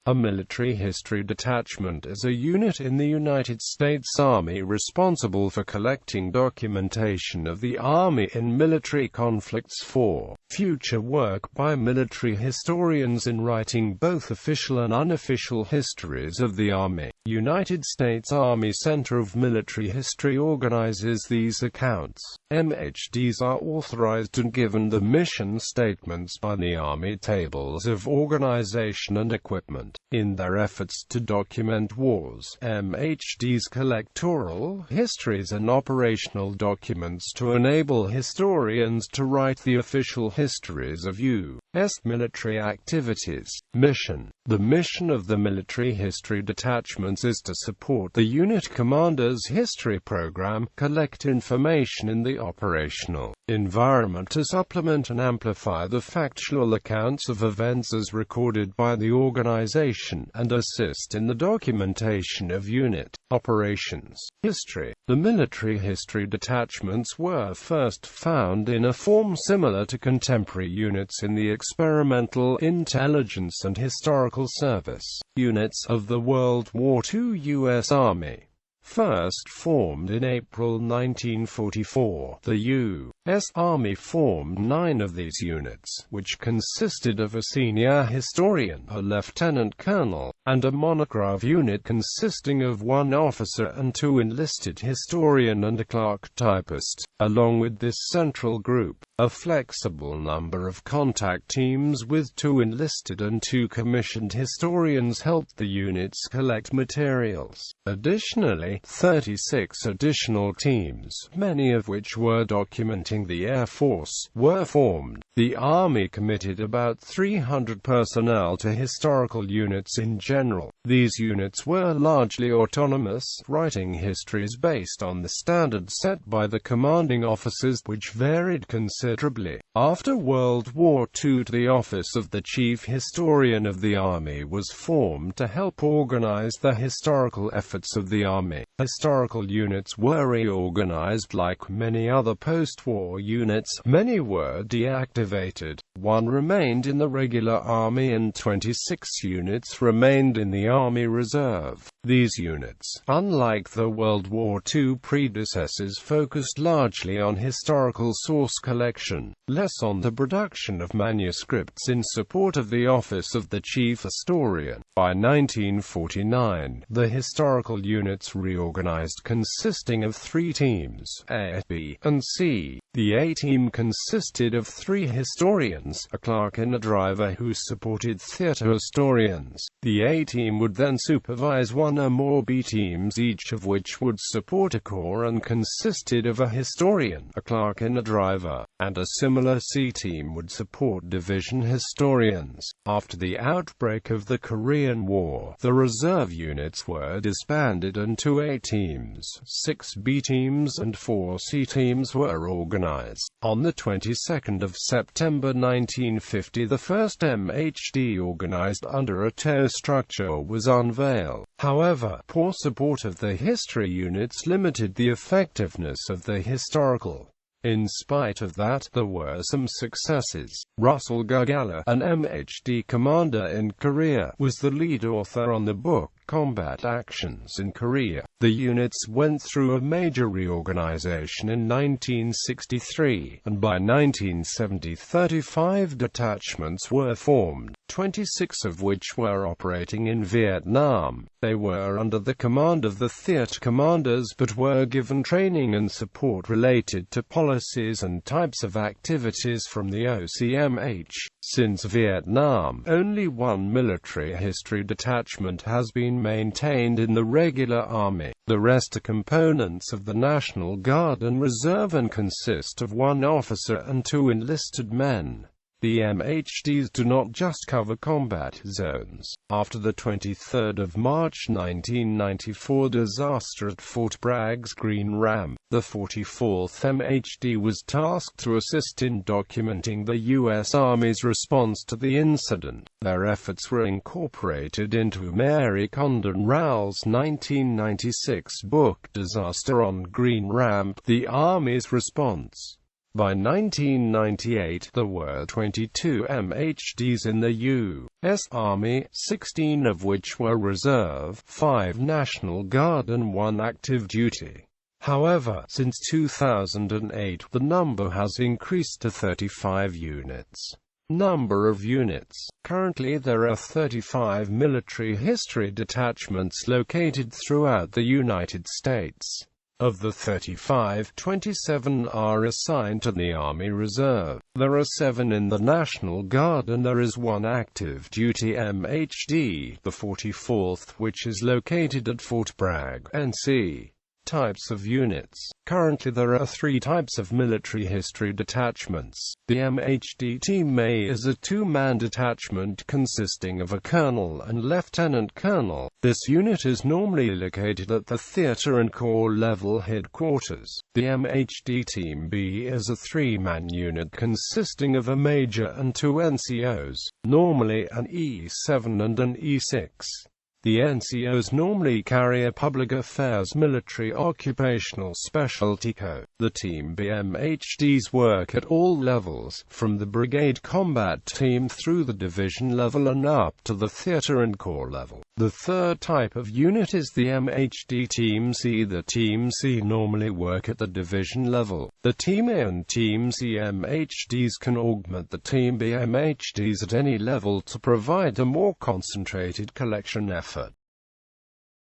A military history detachment is a unit in the United States Army responsible for collecting documentation of the Army in military conflicts for future work by military historians in writing both official and unofficial histories of the Army. United States Army Center of Military History organizes these accounts. MHDs are authorized and given the mission statements by the Army tables of organization and equipment. In their efforts to document wars, MHDs collect oral histories and operational documents to enable historians to write the official histories of U.S. military activities. Mission. The mission of the military history detachments is to support the unit commander's history program, collect information in the operational environment to supplement and amplify the factual accounts of events as recorded by the organization, and assist in the documentation of unit operations. History. The military history detachments were first found in a form similar to contemporary units in the experimental intelligence and historical service units of the World War II U.S. Army. First formed in April 1944, the U.S. Army formed 9 of these units, which consisted of a senior historian, a lieutenant colonel, and a monograph unit consisting of 1 officer and 2 enlisted historian and a clerk typist. Along with this central group, a flexible number of contact teams with 2 enlisted and 2 commissioned historians helped the units collect materials. Additionally, 36 additional teams, many of which were documenting the Air Force, were formed. The Army committed about 300 personnel to historical units in general. These units were largely autonomous, writing histories based on the standards set by the commanding officers, which varied considerably. After World War II, the Office of the Chief Historian of the Army was formed to help organize the historical efforts of the Army. Historical units were reorganized like many other post-war units. Many were deactivated. 1 remained in the regular Army and 26 units remained in the Army Reserve. These units, unlike the World War II predecessors, focused largely on historical source collection, less on the production of manuscripts in support of the Office of the Chief Historian. By 1949, the historical units reorganized, consisting of 3 teams, A, B, and C. The A team consisted of 3 historians, a clerk and a driver who supported theater historians. The A team would then supervise 1 or more B teams, each of which would support a corps and consisted of a historian, a clerk and a driver, and a similar C team would support division historians. After the outbreak of the Korean War, the reserve units were disbanded and 2 A teams, 6 B teams and 4 C teams were organized. On the 22nd of September 1950, the first MHD organized under a TOE structure was unveiled. However, poor support of the history units limited the effectiveness of the historical. In spite of that, there were some successes. Russell Gagala, an MHD commander in Korea, was the lead author on the book Combat Actions in Korea. The units went through a major reorganization in 1963, and by 1970 35 detachments were formed, 26 of which were operating in Vietnam. They were under the command of the theater commanders but were given training and support related to policies and types of activities from the OCMH. Since Vietnam, only 1 military history detachment has been maintained in the regular Army. The rest are components of the National Guard and Reserve and consist of 1 officer and 2 enlisted men. The MHDs do not just cover combat zones. After the 23rd of March 1994 disaster at Fort Bragg's Green Ram, the 44th MHD was tasked to assist in documenting the U.S. Army's response to the incident. Their efforts were incorporated into Mary Condon Rowell's 1996 book Disaster on Green Ramp: The Army's Response. By 1998, there were 22 MHDs in the U.S. Army, 16 of which were reserve, 5 National Guard and 1 active duty. However, since 2008, the number has increased to 35 units. Number of units. Currently there are 35 military history detachments located throughout the United States. Of the 35, 27 are assigned to the Army Reserve. There are 7 in the National Guard and there is 1 active duty MHD, the 44th, which is located at Fort Bragg, NC. Types of units. Currently there are 3 types of military history detachments. The MHD Team A is a 2-man detachment consisting of a colonel and lieutenant colonel. This unit is normally located at the theater and corps level headquarters. The MHD Team B is a 3-man unit consisting of a major and 2 NCOs, normally an E7 and an E6. The NCOs normally carry a public affairs military occupational specialty code. The Team B MHDs work at all levels, from the brigade combat team through the division level and up to the theater and corps level. The third type of unit is the MHD Team C. The Team C normally work at the division level. The Team A and Team C MHDs can augment the Team B MHDs at any level to provide a more concentrated collection effort.